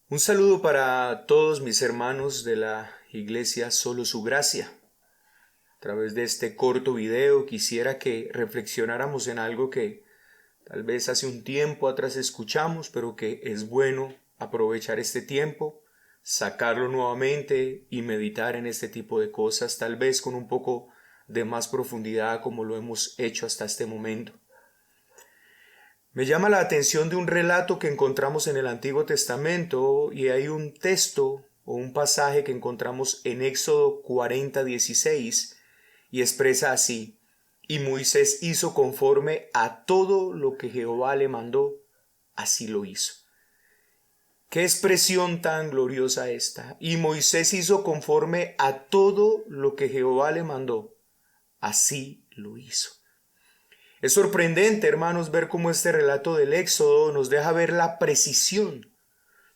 Un saludo para todos mis hermanos de la Iglesia Solo Su Gracia. A través de este corto video quisiera que reflexionáramos en algo que tal vez hace un tiempo atrás escuchamos, pero que es bueno aprovechar este tiempo, sacarlo nuevamente y meditar en este tipo de cosas, tal vez con un poco de más profundidad como lo hemos hecho hasta este momento. Me llama la atención de un relato que encontramos en el Antiguo Testamento y hay un texto o un pasaje que encontramos en Éxodo 40:16 y expresa así: y Moisés hizo conforme a todo lo que Jehová le mandó, así lo hizo. Qué expresión tan gloriosa esta. Y Moisés hizo conforme a todo lo que Jehová le mandó, así lo hizo. Es sorprendente, hermanos, ver cómo este relato del Éxodo nos deja ver la precisión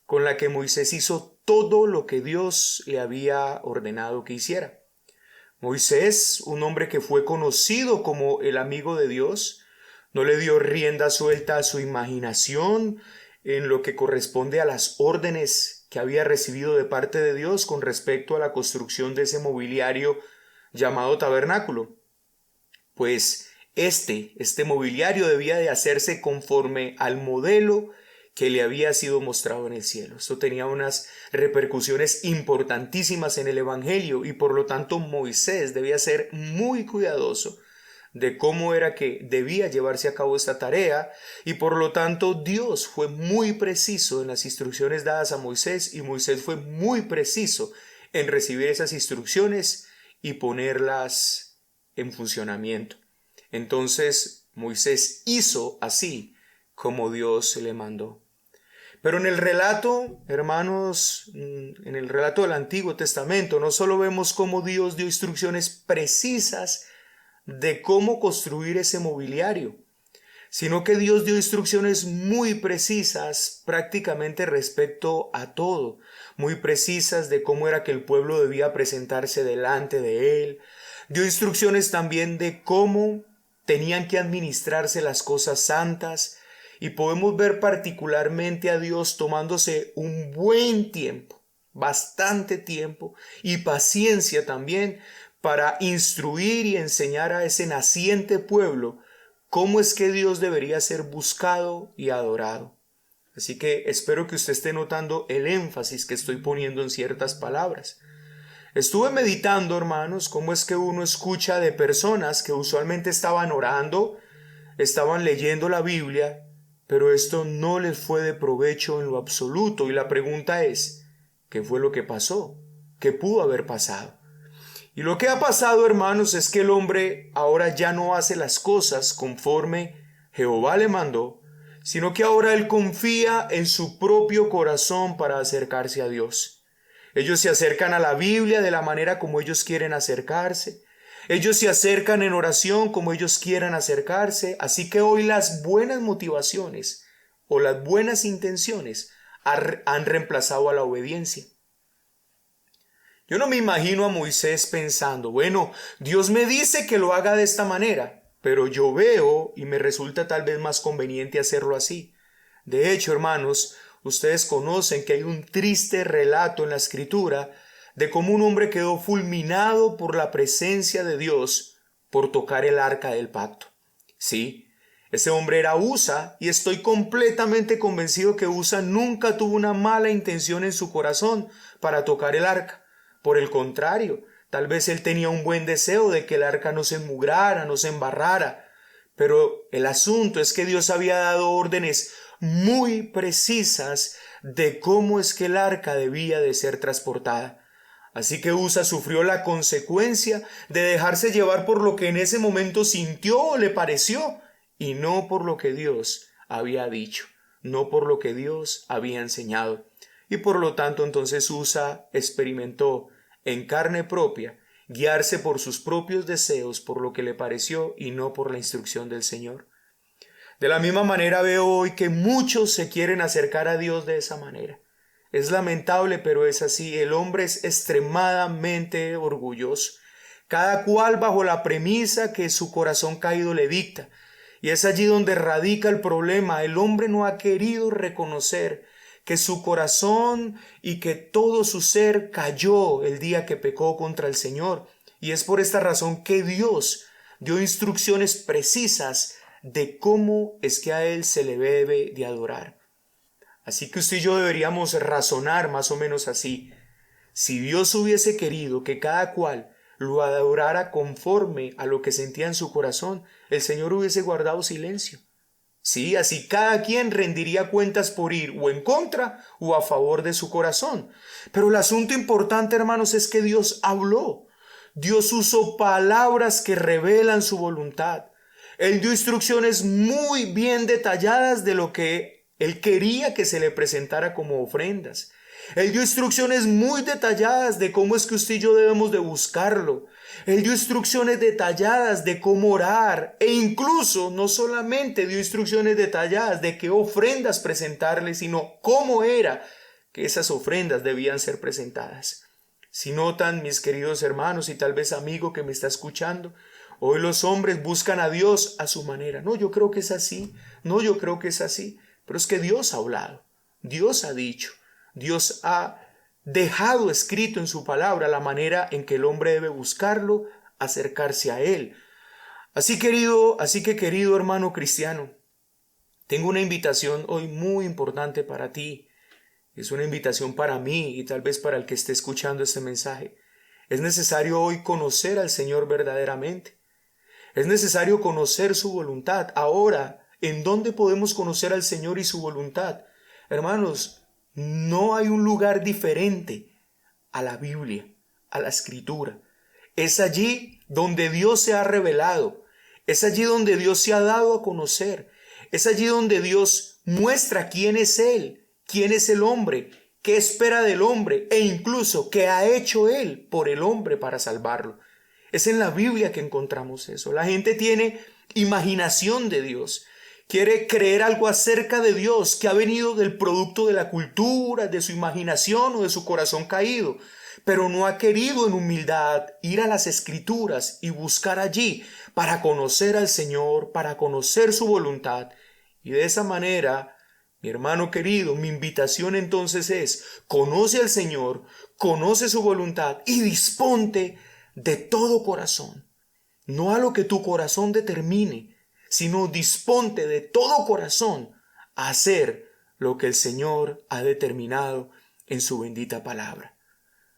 con la que Moisés hizo todo lo que Dios le había ordenado que hiciera. Moisés, un hombre que fue conocido como el amigo de Dios, no le dio rienda suelta a su imaginación en lo que corresponde a las órdenes que había recibido de parte de Dios con respecto a la construcción de ese mobiliario llamado tabernáculo. Pues este mobiliario debía de hacerse conforme al modelo que le había sido mostrado en el cielo. Esto tenía unas repercusiones importantísimas en el Evangelio y por lo tanto Moisés debía ser muy cuidadoso de cómo era que debía llevarse a cabo esta tarea y por lo tanto Dios fue muy preciso en las instrucciones dadas a Moisés y Moisés fue muy preciso en recibir esas instrucciones y ponerlas en funcionamiento. Entonces Moisés hizo así como Dios le mandó. Pero en el relato, hermanos, en el relato del Antiguo Testamento, no solo vemos cómo Dios dio instrucciones precisas de cómo construir ese mobiliario, sino que Dios dio instrucciones muy precisas prácticamente respecto a todo, muy precisas de cómo era que el pueblo debía presentarse delante de él. Dio instrucciones también de cómo tenían que administrarse las cosas santas y podemos ver particularmente a Dios tomándose un buen tiempo, bastante tiempo y paciencia también para instruir y enseñar a ese naciente pueblo cómo es que Dios debería ser buscado y adorado. Así que espero que usted esté notando el énfasis que estoy poniendo en ciertas palabras. Estuve meditando, hermanos, cómo es que uno escucha de personas que usualmente estaban orando, estaban leyendo la Biblia, pero esto no les fue de provecho en lo absoluto. Y la pregunta es, ¿qué fue lo que pasó? ¿Qué pudo haber pasado? Y lo que ha pasado, hermanos, es que el hombre ahora ya no hace las cosas conforme Jehová le mandó, sino que ahora él confía en su propio corazón para acercarse a Dios. Ellos se acercan a la Biblia de la manera como ellos quieren acercarse. Ellos se acercan en oración como ellos quieran acercarse. Así que hoy las buenas motivaciones o las buenas intenciones han reemplazado a la obediencia. Yo no me imagino a Moisés pensando, bueno, Dios me dice que lo haga de esta manera, pero yo veo y me resulta tal vez más conveniente hacerlo así. De hecho, hermanos, ustedes conocen que hay un triste relato en la Escritura de cómo un hombre quedó fulminado por la presencia de Dios por tocar el arca del pacto. Sí, ese hombre era Usa y estoy completamente convencido que Usa nunca tuvo una mala intención en su corazón para tocar el arca. Por el contrario, tal vez él tenía un buen deseo de que el arca no se enmugrara, no se embarrara. Pero el asunto es que Dios había dado órdenes muy precisas de cómo es que el arca debía de ser transportada. Así que Usa sufrió la consecuencia de dejarse llevar por lo que en ese momento sintió o le pareció, y no por lo que Dios había dicho, no por lo que Dios había enseñado. Y por lo tanto entonces Usa experimentó en carne propia guiarse por sus propios deseos, por lo que le pareció y no por la instrucción del Señor. De la misma manera veo hoy que muchos se quieren acercar a Dios de esa manera. Es lamentable, pero es así. El hombre es extremadamente orgulloso, cada cual bajo la premisa que su corazón caído le dicta. Y es allí donde radica el problema. El hombre no ha querido reconocer que su corazón y que todo su ser cayó el día que pecó contra el Señor. Y es por esta razón que Dios dio instrucciones precisas de cómo es que a Él se le debe de adorar. Así que usted y yo deberíamos razonar más o menos así. Si Dios hubiese querido que cada cual lo adorara conforme a lo que sentía en su corazón, el Señor hubiese guardado silencio. Sí, así cada quien rendiría cuentas por ir o en contra o a favor de su corazón. Pero el asunto importante, hermanos, es que Dios habló. Dios usó palabras que revelan su voluntad. Él dio instrucciones muy bien detalladas de lo que Él quería que se le presentara como ofrendas. Él dio instrucciones muy detalladas de cómo es que usted y yo debemos de buscarlo. Él dio instrucciones detalladas de cómo orar e incluso no solamente dio instrucciones detalladas de qué ofrendas presentarle, sino cómo era que esas ofrendas debían ser presentadas. Si notan, mis queridos hermanos y tal vez amigo que me está escuchando, hoy los hombres buscan a Dios a su manera. No, yo creo que es así. No, yo creo que es así. Pero es que Dios ha hablado. Dios ha dicho. Dios ha dejado escrito en su palabra la manera en que el hombre debe buscarlo, acercarse a Él. Así que querido hermano cristiano, tengo una invitación hoy muy importante para ti. Es una invitación para mí y tal vez para el que esté escuchando este mensaje. Es necesario hoy conocer al Señor verdaderamente. Es necesario conocer su voluntad. Ahora, ¿en dónde podemos conocer al Señor y su voluntad? Hermanos, no hay un lugar diferente a la Biblia, a la Escritura. Es allí donde Dios se ha revelado. Es allí donde Dios se ha dado a conocer. Es allí donde Dios muestra quién es Él, quién es el hombre, qué espera del hombre e incluso qué ha hecho Él por el hombre para salvarlo. Es en la Biblia que encontramos eso. La gente tiene imaginación de Dios. Quiere creer algo acerca de Dios que ha venido del producto de la cultura, de su imaginación o de su corazón caído, pero no ha querido en humildad ir a las Escrituras y buscar allí para conocer al Señor, para conocer su voluntad. Y de esa manera, mi hermano querido, mi invitación entonces es: conoce al Señor, conoce su voluntad y disponte de todo corazón, no a lo que tu corazón determine, sino disponte de todo corazón a hacer lo que el Señor ha determinado en su bendita palabra.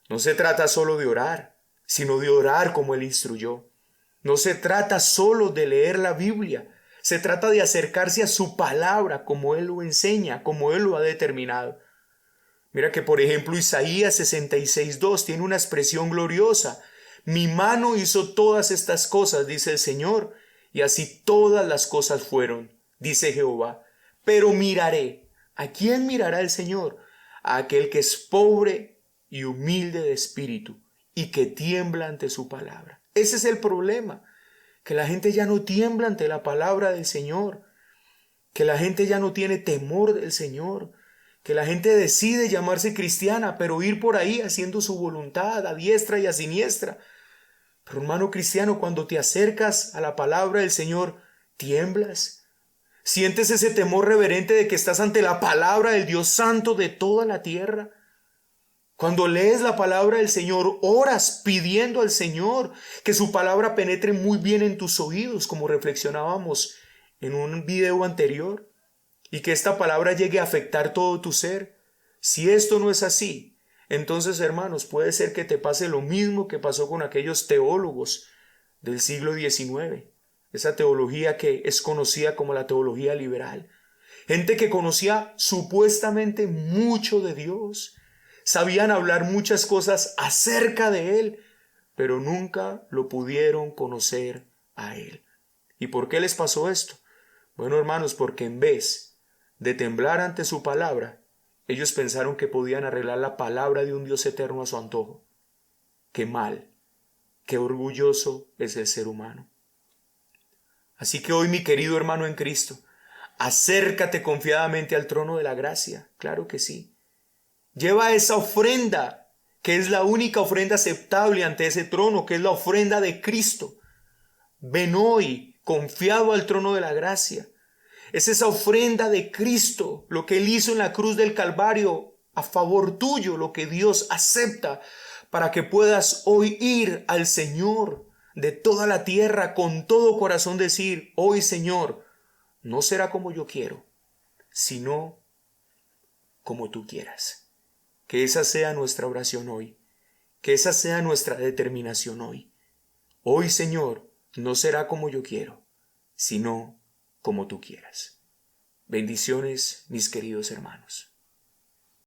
No se trata solo de orar, sino de orar como Él instruyó. No se trata solo de leer la Biblia, se trata de acercarse a su palabra como Él lo enseña, como Él lo ha determinado. Mira que por ejemplo Isaías 66:2 tiene una expresión gloriosa. Mi mano hizo todas estas cosas, dice el Señor, y así todas las cosas fueron, dice Jehová. Pero miraré. ¿A quién mirará el Señor? A aquel que es pobre y humilde de espíritu y que tiembla ante su palabra. Ese es el problema, que la gente ya no tiembla ante la palabra del Señor, que la gente ya no tiene temor del Señor, que la gente decide llamarse cristiana, pero ir por ahí haciendo su voluntad a diestra y a siniestra. Pero hermano cristiano, cuando te acercas a la palabra del Señor, tiemblas. Sientes ese temor reverente de que estás ante la palabra del Dios Santo de toda la tierra. Cuando lees la palabra del Señor, oras pidiendo al Señor que su palabra penetre muy bien en tus oídos, como reflexionábamos en un video anterior, y que esta palabra llegue a afectar todo tu ser. Si esto no es así, entonces, hermanos, puede ser que te pase lo mismo que pasó con aquellos teólogos del siglo XIX, esa teología que es conocida como la teología liberal. Gente que conocía supuestamente mucho de Dios, sabían hablar muchas cosas acerca de Él, pero nunca lo pudieron conocer a Él. ¿Y por qué les pasó esto? Bueno, hermanos, porque en vez de temblar ante su palabra, ellos pensaron que podían arreglar la palabra de un Dios eterno a su antojo. ¡Qué mal! ¡Qué orgulloso es el ser humano! Así que hoy, mi querido hermano en Cristo, acércate confiadamente al trono de la gracia. Claro que sí. Lleva esa ofrenda, que es la única ofrenda aceptable ante ese trono, que es la ofrenda de Cristo. Ven hoy confiado al trono de la gracia. Es esa ofrenda de Cristo, lo que Él hizo en la cruz del Calvario a favor tuyo, lo que Dios acepta para que puedas hoy ir al Señor de toda la tierra con todo corazón decir, hoy Señor, no será como yo quiero, sino como tú quieras. Que esa sea nuestra oración hoy, que esa sea nuestra determinación hoy. Hoy Señor, no será como yo quiero, sino como tú quieras. Bendiciones, mis queridos hermanos.